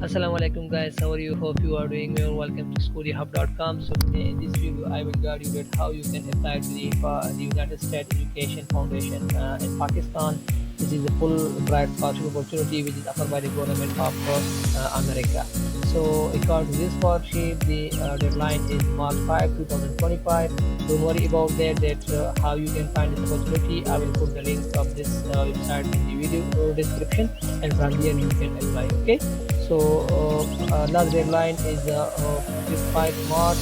Assalamu alaikum guys, how are you? Hope you are doing well. Welcome to schoolhub.com. So in this video I will guide you that how you can apply to the United States Education Foundation in Pakistan. This is a Fulbright Scholarship opportunity which is offered by the government of America. So according to this scholarship, the deadline is March 5, 2025. Don't worry about that how you can find this opportunity. I will put the link of this website in the video description, and from there you can apply. Okay. So last deadline is 5 March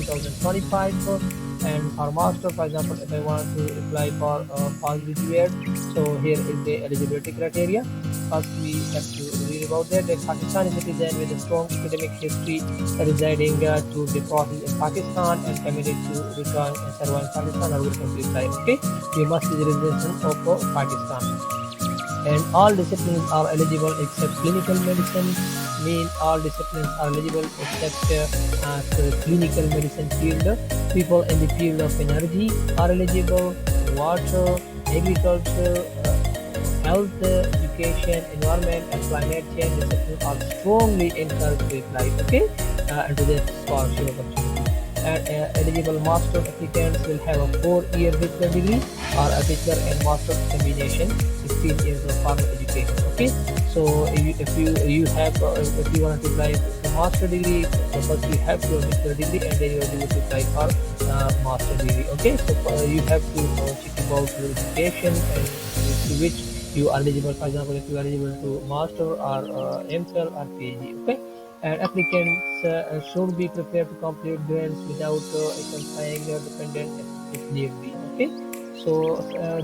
2025. And for master, for example, if I want to apply for postgraduate, so here is the eligibility criteria. First, we have to read about that Pakistani citizen with a strong academic history residing to deposit in Pakistan and committed to return and serve in Pakistan are welcome to apply. Okay, you must be the resident of Pakistan. And all disciplines are eligible except clinical medicine. Mean all disciplines are eligible except clinical medicine field. People in the field of energy are eligible. Water, agriculture, health, education, environment, and climate change disciplines are strongly encouraged to apply. Okay, into this scholarship opportunity. And eligible master applicants will have a 4-year bachelor degree or a bachelor and master combination, 16 years of formal education. Okay, so if you want to apply for master degree, so first you have your bachelor degree and then you are able to apply for master degree. Okay, so you have to check about your education and to which you are eligible. For example, if you are eligible to master or MPhil or PhD. Okay, and applicants should be prepared to complete grants without accompanying their dependent if need be. Okay, so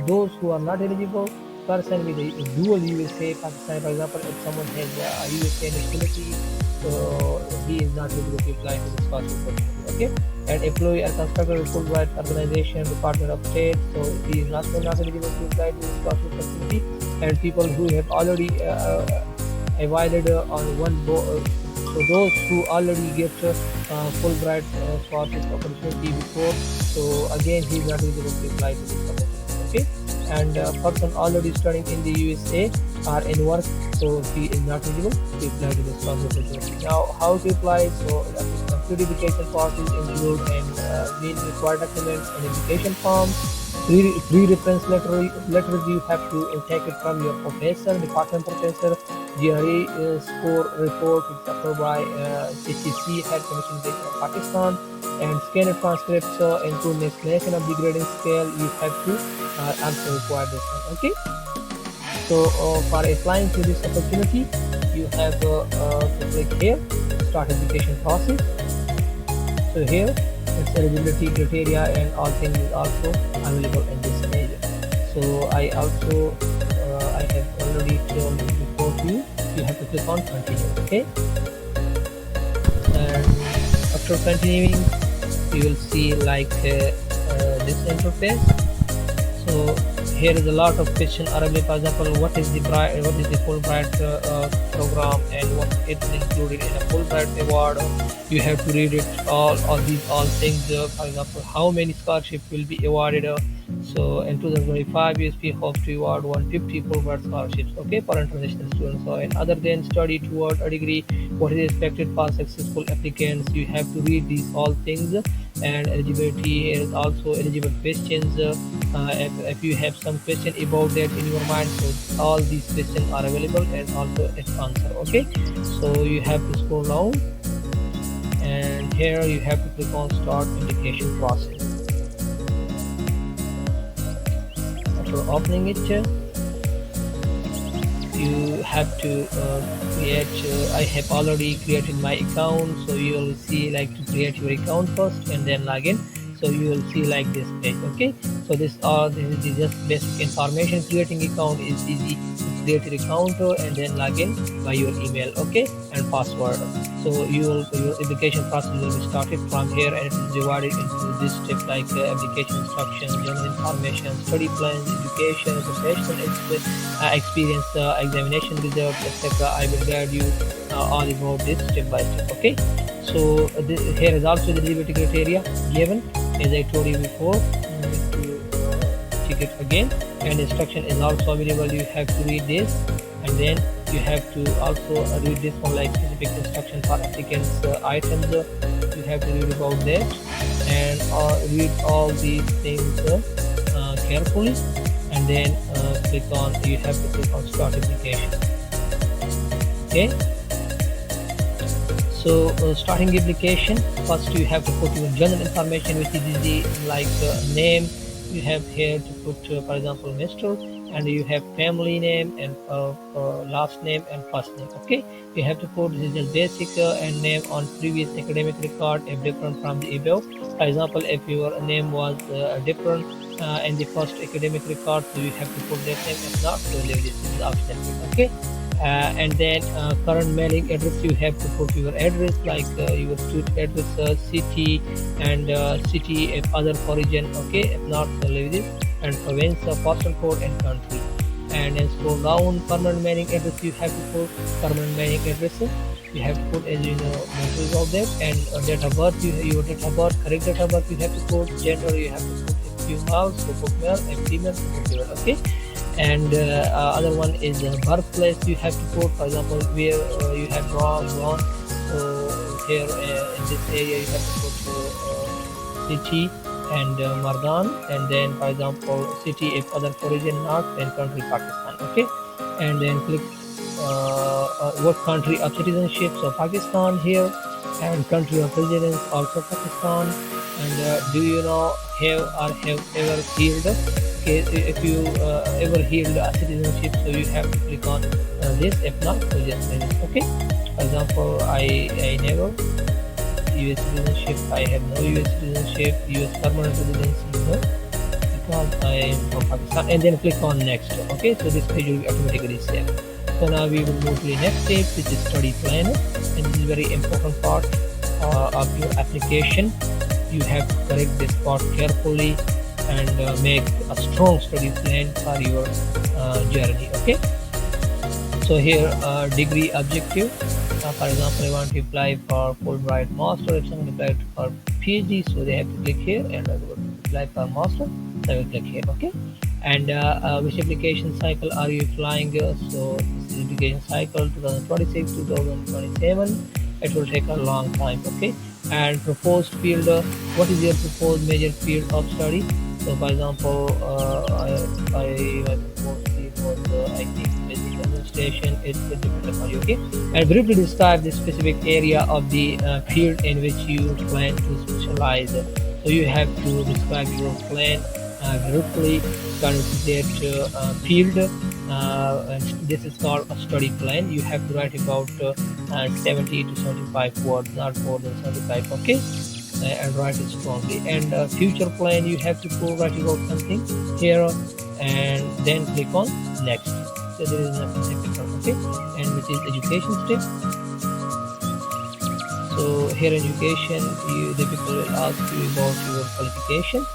those who are not eligible, person with a dual USA Pakistan, for example, if someone has a USA nationality, so he is not able to apply to this scholarship opportunity. Okay, and employee or constructor of Fulbright organization, Department of State, so he is not eligible to apply to this scholarship opportunity. And people who have already avoided on one so those who already get Fulbright scholarship opportunity before, so again he is not eligible to apply to this opportunity. Okay, and person already studying in the USA or in work, so he is not eligible to apply to this scholarship opportunity. Now, how to apply? So pre-application process include and main required documents and application form. Pre-reference letters you have to take it from your professor, department professor. GRE score report is approved by CCC, Head Commission of Pakistan, and scanner transcripts include explanation of the grading scale. You have to also require this one. Okay, so for applying to this opportunity, you have to click here, start application process. So here its eligibility criteria and all things is also available in this page. So I also I have already shown before to you. You have to click on continue. Okay, and after continuing you will see like this interface. So here is a lot of questions are available. For example, what is the Fulbright program and what it is included in a Fulbright award. You have to read it all things. For example, how many scholarships will be awarded. So in 2025, USP hopes to award 150 Fulbright scholarships. Okay, for international students. So and other than study toward a degree, what is expected for successful applicants? You have to read these all things. And eligibility is also eligible questions. If you have some question about that in your mind, so all these questions are available and also its answer. Okay, so you have to scroll down, and here you have to click on start application process. After opening it, you have to create I have already created my account, so you will see like to create your account first and then log in. So you will see like this page. Okay, so this is just basic information. Creating account is easy. Create an account and then log in by your email, okay, and password. So your application process will be started from here, and it is divided into this step like application instructions, general information, study plans, education, professional experience, examination results, etc. I will guide you all about this step by step. Okay, so here is also the eligibility criteria given as I told you before. Check it again, and instruction is also available. You have to read this and then you have to also read this one, like specific instruction for applicants items. You have to read about that, and read all these things carefully, and then you have to click on start application. Okay, so starting application, first you have to put your general information, which is the like name. You have here to put for example Mr., and you have family name and last name and first name. Okay, you have to put this is basic and name on previous academic record if different from the above. For example, if your name was different in the first academic record, so you have to put that name. If not, so leave this is optional. Okay, and then current mailing address, you have to put your address, like your street address, city, and city if other origin. Okay, if not, so leave this, and province, postal code, and country. And then scroll down, permanent mailing address, you have to put permanent mailing address. You have to put, as you know, most of that, and date of birth, your date of birth, correct date of birth, you have to put. Gender, you have to put if you male, so put male, if female, so put female. Okay, and other one is birthplace, you have to put, for example, where you have born. So here in this area you have to put city and Mardan, and then for example city if other origin not, then country Pakistan. Okay, and then click what country of citizenship, so Pakistan here, and country of residence also Pakistan. And do you know have ever held? Okay, if you ever held a citizenship, so you have to click on this. If not, so just this. Okay, for example, I never US citizenship, I have no US citizenship, US permanent residency, no, because I am from Pakistan, and then click on next. Okay, so this page will be automatically saved. So now we will move to the next step, which is study plan, and this is very important part of your application. You have to correct this part carefully and make a strong study plan for your journey. Okay, so here degree objective, for example, I want to apply for Fulbright Master. If someone applied for PhD, so they have to click here, and I will apply for Master, so I will click here. Okay, and which application cycle are you applying? So this is application cycle 2026 2027. It will take a long time. Okay, and proposed field, what is your proposed major field of study? So for example, my proposed field was I think basic administration. It depends upon you. Okay, and briefly describe the specific area of the field in which you plan to specialize. So you have to describe your plan briefly according to that field. And this is called a study plan. You have to write about 70 to 75 words, not more than 75. Okay, and write it strongly. And future plan, you have to write about something here, and then click on next. So there is nothing difficult. Okay, and which is education step. So here in education, the people will ask you about your qualification.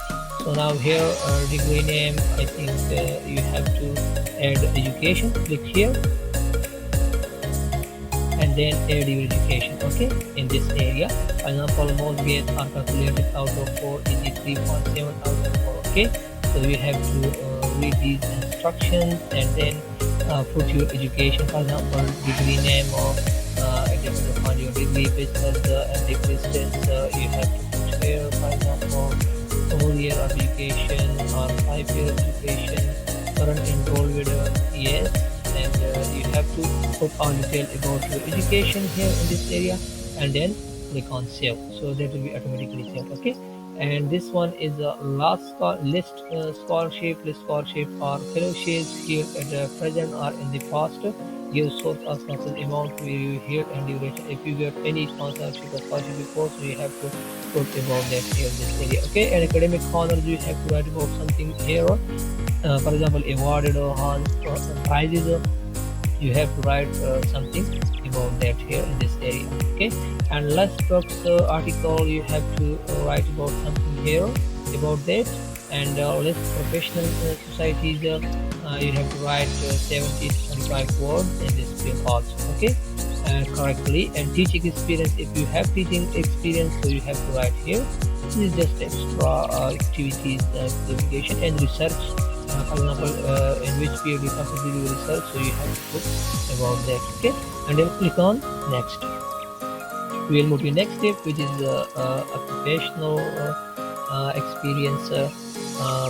So now here degree name, I think you have to add education. Click here, and then add your education. Okay, in this area, for example, most grades are calculated out of 4 is 3.7 out of 4. Okay, so you have to read these instructions, and then put your education. For example, degree name, or it depends upon your degree business and degree distance. You have to put here, for example, 4 year of education or 5 year education, current enrolled with yes, and you have to put all detail about your education here in this area, and then click on save. So that will be automatically saved. Okay, and this one is a list scholarship or fellowships here at the present or in the past. Give source of sponsor amount to you here and duration. If you get any sponsorship or scholarship before, so you have to put about that here in this area. Okay, and academic honors, you have to write about something here. For example, awarded or prizes, you have to write something about that here in this area. Okay, and less books article, you have to write about something here about that. And less professional societies, you have to write 70 to 25 words in this field also. Okay, correctly. And teaching experience, if you have teaching experience, so you have to write here. This is just extra activities, qualification, and research for example, in which field you completed your research, so you have to put about that. Okay, and then click on next. We will move to the next step, which is occupational experience.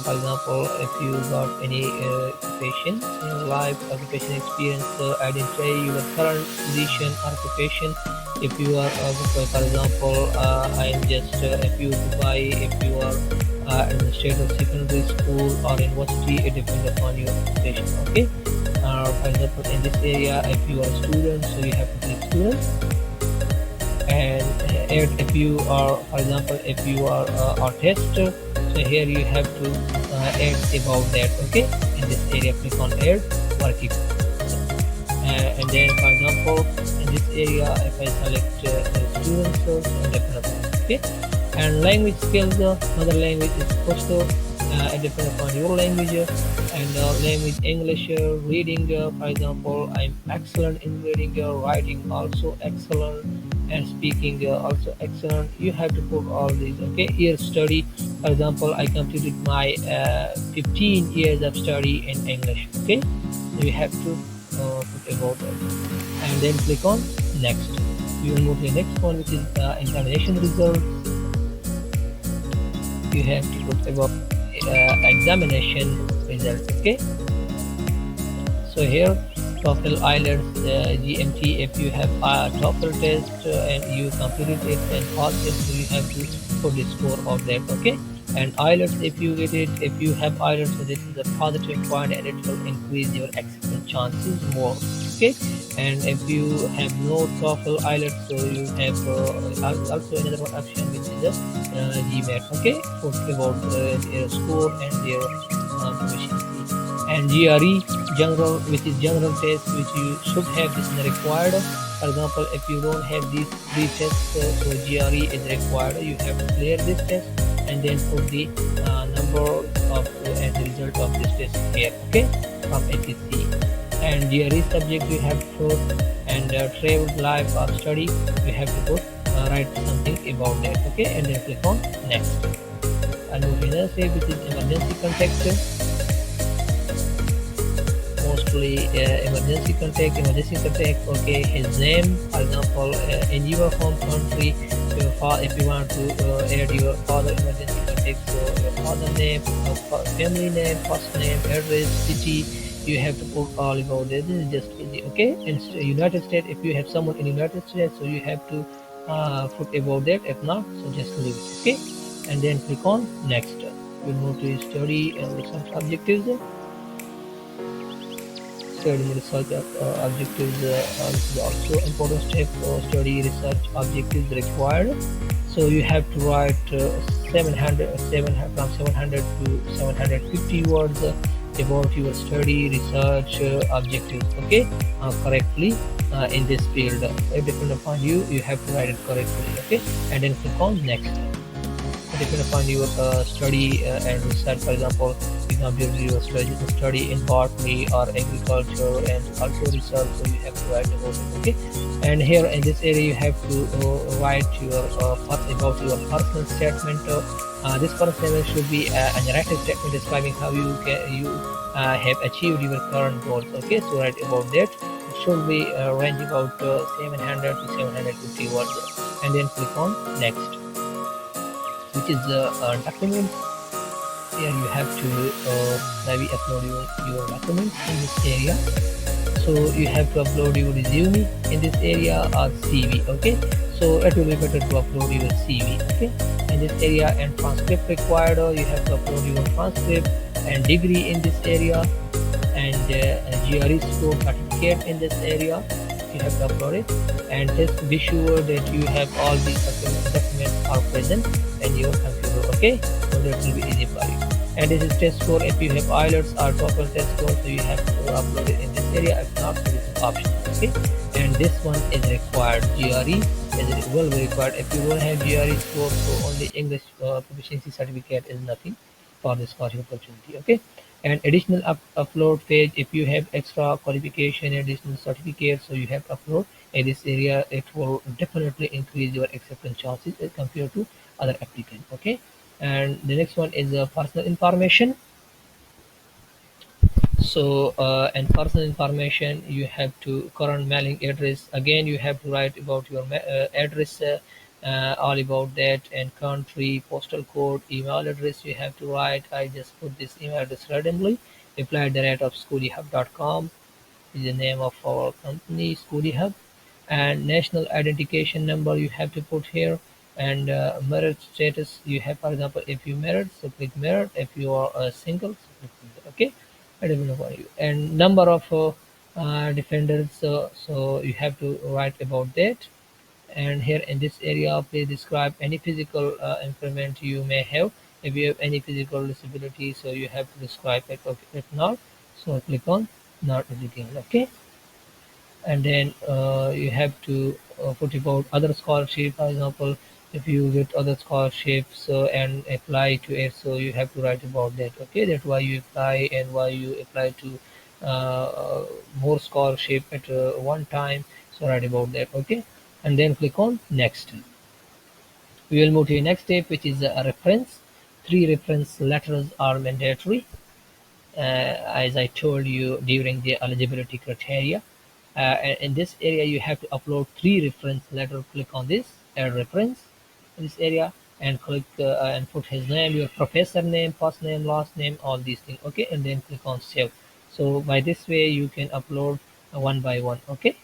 For example, if you got any occupation in your life, occupation experience, identify your current position, occupation. If you are, for example, I am just if you Dubai, if you are administrator of secondary school or university, it depends upon your occupation. Okay. For example, in this area, if you are a student, so you have to click student. And if you are, for example, if you are a tester, so here you have to add about that. Okay, in this area click on add working, and then for example in this area if I select students, so definitely. Okay, and language skills, mother language is Pashto, it depends upon your language, and language English, reading, for example, I'm excellent in reading, writing also excellent, and speaking also excellent. You have to put all these. Okay, year study, for example, I completed my 15 years of study in English. Okay, so you have to put about it, and then click on next. We will move to the next one, which is examination results. You have to put about examination results. Okay, so here TOEFL, IELTS, GMT. If you have a TOEFL test and you completed it and passed it, so you have to put the score of that. Okay, and IELTS, if you get it, if you have IELTS, so this is a positive point and it will increase your acceptance chances more. Okay, and if you have no TOEFL, IELTS, so you have also another option, which is a GMAT. Okay, for about their score and their proficiency. And GRE, general, which is general test, which you should have. This is required. For example, if you don't have these three tests, so GRE is required. You have to clear this test and then put the number of and the result of this test here. Okay, from ATC. And GRE subject you have to put, and travel, life or study, you have to put write something about that. Okay, and then click on next. And we will say which is emergency contact. Mostly emergency contact. Okay, his name, for example, in your home country, your father, if you want to add your father emergency contact, so your father name, family name, first name, address, city, you have to put all about this. This is just easy. Okay, in United States, if you have someone in United States, so you have to put about that. If not, so just leave it. Okay, and then click on next. We'll move to study and research objectives. Study research objectives is also important step. For study research objectives required. So you have to write 700 to 750 words about your study research objectives. Okay, correctly in this field. It depends upon you. You have to write it correctly. Okay, and then click on next. Depend upon your study and research. For example, you can build your study in botany or agriculture and also research, so you have to write about it. Okay, and here in this area you have to write your about your personal statement. This personal statement should be a narrative statement describing how you have achieved your current goals. Okay, so write about that. It should be range about 700 to 750 words, and then click on next, which is the document. Here you have to maybe upload your documents in this area. So you have to upload your resume in this area or CV. Okay, so it will be better to upload your CV. Okay, in this area, and transcript required. You have to upload your transcript and degree in this area, and GRE score certificate in this area. You have to upload it, and just be sure that you have all these documents are present in your computer. Okay, so that will be easy for you. And this is test score. If you have IELTS or TOEFL test score, so you have to upload it in this area. If not, so this is optional. Okay, and this one is required. GRE is will be required. If you don't have GRE score, so only English proficiency certificate is nothing for this scholarship opportunity. Okay, and additional upload page. If you have extra qualification, additional certificate, so you have to upload in this area. It will definitely increase your acceptance chances as compared to other applicants. Okay, and the next one is personal information. And personal information, you have to current mailing address. Again, you have to write about your address, all about that, and country, postal code, email address. You have to write. I just put this email address randomly. Apply at the rate of schoolyhub.com is the name of our company, Schoolie Hub. And national identification number you have to put here. And marriage status you have, for example, if you married, so click married. If you are single, so click single. Okay, I don't know for you. And number of defendants, so you have to write about that. And here in this area, please describe any physical impairment you may have. If you have any physical disability, so you have to describe it. Okay, if not, so click on not applicable. Okay, and then you have to put about other scholarship. For example, if you get other scholarships and apply to it, so you have to write about that. Okay, that's why you apply and why you apply to more scholarship at one time, so write about that. Okay, and then click on next. We will move to the next step, which is a reference. Three reference letters are mandatory, as I told you during the eligibility criteria. And in this area, you have to upload three reference letter. Click on this, add reference in this area, and click and put his name, your professor name, first name, last name, all these things. Okay, and then click on save. So by this way, you can upload one by one. Okay,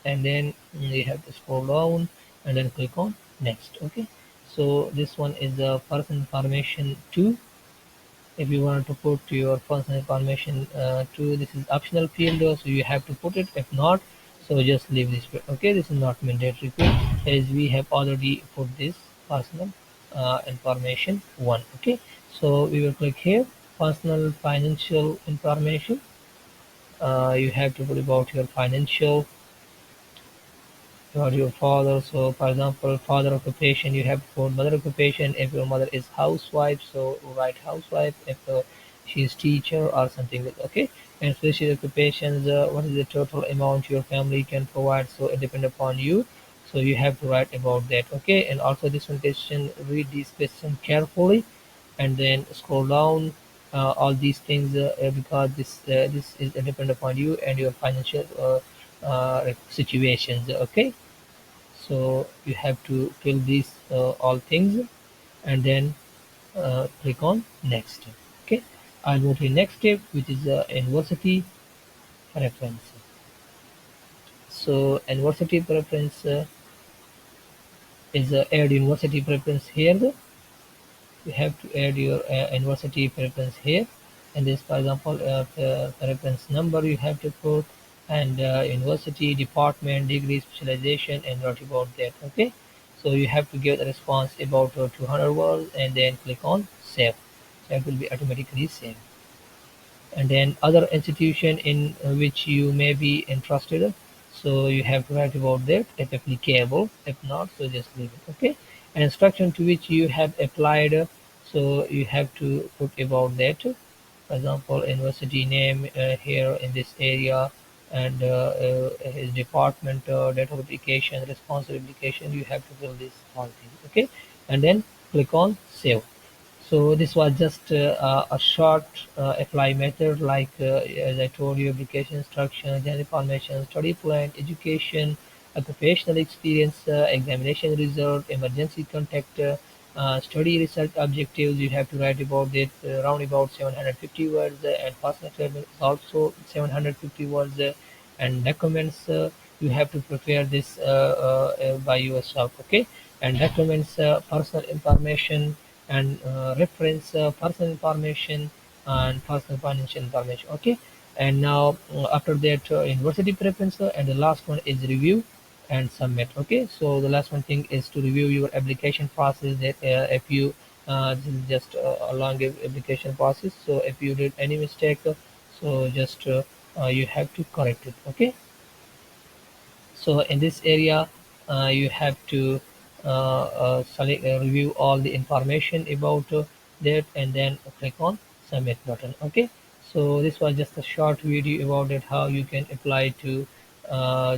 and then you have to scroll down and then click on next. Okay, so this one is the personal information 2. If you want to put your personal information to, this is optional field, so you have to put it. If not, so just leave this field. Okay, this is not mandatory field, as we have already put this personal information 1. Okay, so we will click here, personal financial information. You have to put about your financial, or your father. So for example, father occupation, you have to put mother occupation. If your mother is housewife, so write housewife. If she is teacher or something like, okay. And special occupations, what is the total amount your family can provide, so it depends upon you, so you have to write about that. Okay, and also this one question, read this question carefully and then scroll down all these things, because this is depend upon you and your financial situations. Okay, so you have to fill these all things and then click on next. Okay, I'll move to the next step, which is university preference. So university preference is add university preference here. You have to add your university preference here, and this, for example, the reference number you have to put, and university, department, degree, specialization, and write about that. Okay, so you have to give the response about 200 words and then click on save, so it will be automatically saved. And then other institution in which you may be interested, so you have to write about that if applicable. If not, so just leave it. Okay, and instruction to which you have applied, so you have to put about that. For example, university name here in this area, and his department, date of application, responsive application, you have to fill this all things. Okay, and then click on save. So this was just a short apply method, like as I told you, application instruction, general information, study plan, education, occupational experience, examination result, emergency contact, study result objectives. You have to write about it around about 750 words, and personal statement is also 750 words, and documents. You have to prepare this by yourself. Okay, and documents, personal information, and reference, personal information, and personal financial information. Okay, and now after that, university preference, and the last one is review and submit. Okay, so the last one thing is to review your application process, that if you this is just a long application process, so if you did any mistake, so just you have to correct it. Okay, so in this area, you have to select, review all the information about that, and then click on submit button. Okay, so this was just a short video about it, how you can apply to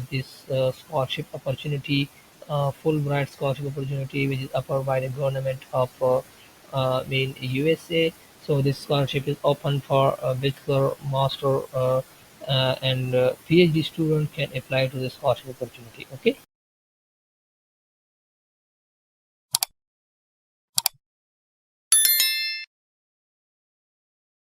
this scholarship opportunity, Fulbright scholarship opportunity, which is offered by the government of USA. So this scholarship is open for a bachelor, master, and PhD student can apply to the scholarship opportunity. Okay.